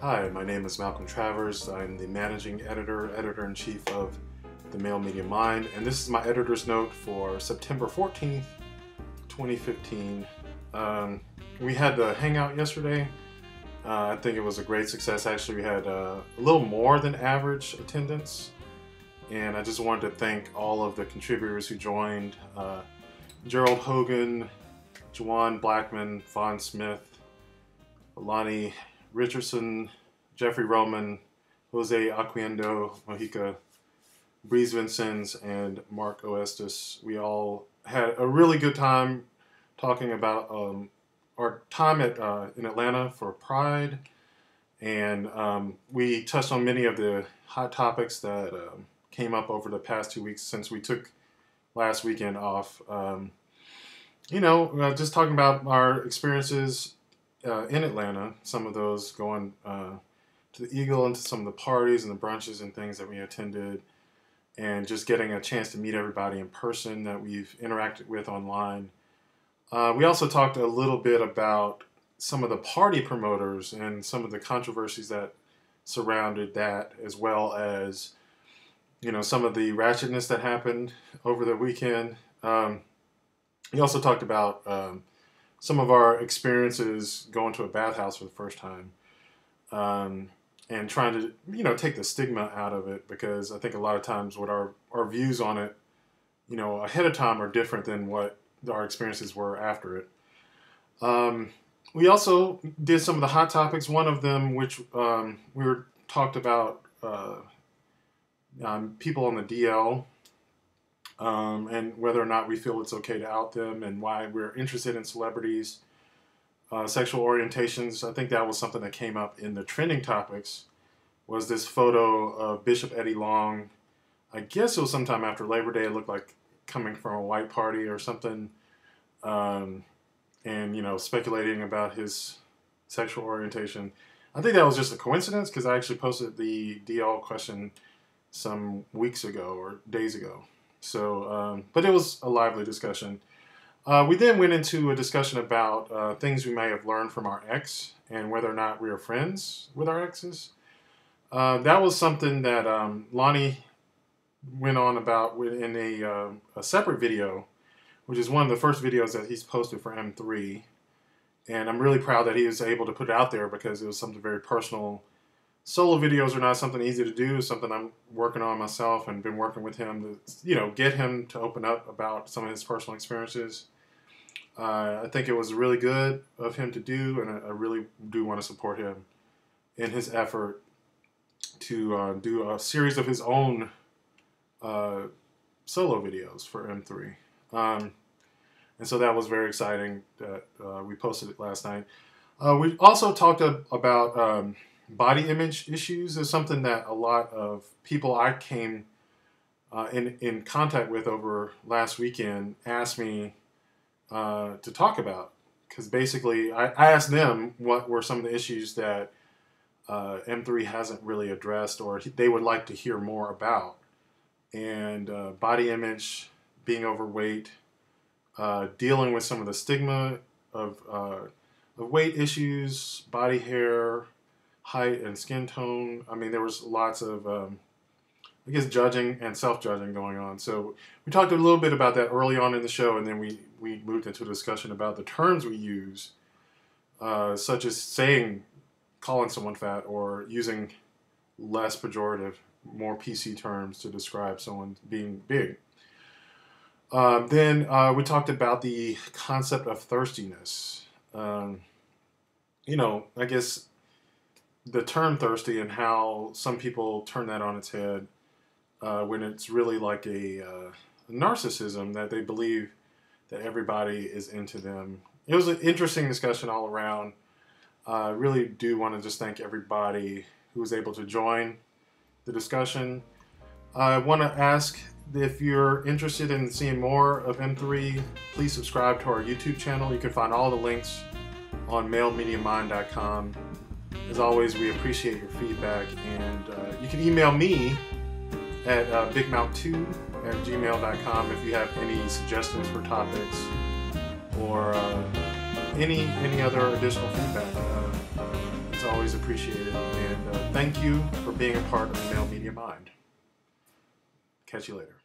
Hi, my name is Malcolm Travers. I'm the managing editor, editor-in-chief of the Male Media Mind, and this is my editor's note for September 14th, 2015. We had the hangout yesterday. I think it was a great success. Actually, we had a little more than average attendance, and I just wanted to thank all of the contributors who joined. Gerald Hogan, Juwan Blackman, Vaughn Smith, Lonnie Richardson, Jeffrey Roman, Jose Aquiendo Mojica, Breeze Vincennes, and Mark Oestis. We all had a really good time talking about our time in Atlanta for Pride, and we touched on many of the hot topics that came up over the past 2 weeks since we took last weekend off. Just talking about our experiences in Atlanta, some of those going to the Eagle and to some of the parties and the brunches and things that we attended, and just getting a chance to meet everybody in person that we've interacted with online. We also talked a little bit about some of the party promoters and some of the controversies that surrounded that, as well as some of the ratchetness that happened over the weekend. We also talked about some of our experiences going to a bathhouse for the first time, and trying to take the stigma out of it, because I think a lot of times what our views on it ahead of time are different than what our experiences were after it. We also did some of the hot topics. One of them, which talked about people on the DL, and whether or not we feel it's okay to out them, and why we're interested in celebrities' sexual orientations. I think that was something that came up in the trending topics, was this photo of Bishop Eddie Long. I guess it was sometime after Labor Day. It looked like coming from a white party or something, and speculating about his sexual orientation. I think that was just a coincidence, because I actually posted the DL question some weeks ago or days ago. So, but it was a lively discussion. We then went into a discussion about things we may have learned from our ex, and whether or not we are friends with our exes. That was something that Lonnie went on about in a separate video, which is one of the first videos that he's posted for M3. And I'm really proud that he was able to put it out there, because it was something very personal. Solo videos are not something easy to do. It's something I'm working on myself, and been working with him to, get him to open up about some of his personal experiences. I think it was really good of him to do, and I really do want to support him in his effort to do a series of his own solo videos for M3. And so that was very exciting that we posted it last night. We also talked about body image issues. Is something that a lot of people I came in contact with over last weekend asked me to talk about, because basically I asked them what were some of the issues that M3 hasn't really addressed, or they would like to hear more about. And body image, being overweight, dealing with some of the stigma of weight issues, body hair, height, and skin tone. I mean, there was lots of, judging and self-judging going on. So we talked a little bit about that early on in the show, and then we moved into a discussion about the terms we use, such as calling someone fat, or using less pejorative, more PC terms to describe someone being big. Then we talked about the concept of thirstiness. I guess the term thirsty, and how some people turn that on its head when it's really like a narcissism, that they believe that everybody is into them. It was an interesting discussion all around. I really do want to just thank everybody who was able to join the discussion. I want to ask, if you're interested in seeing more of M3, please subscribe to our YouTube channel. You can find all the links on malemediamind.com. As always, we appreciate your feedback, and you can email me at bigmouth2@gmail.com if you have any suggestions for topics, or any other additional feedback. It's always appreciated. And thank you for being a part of the Male Media Mind. Catch you later.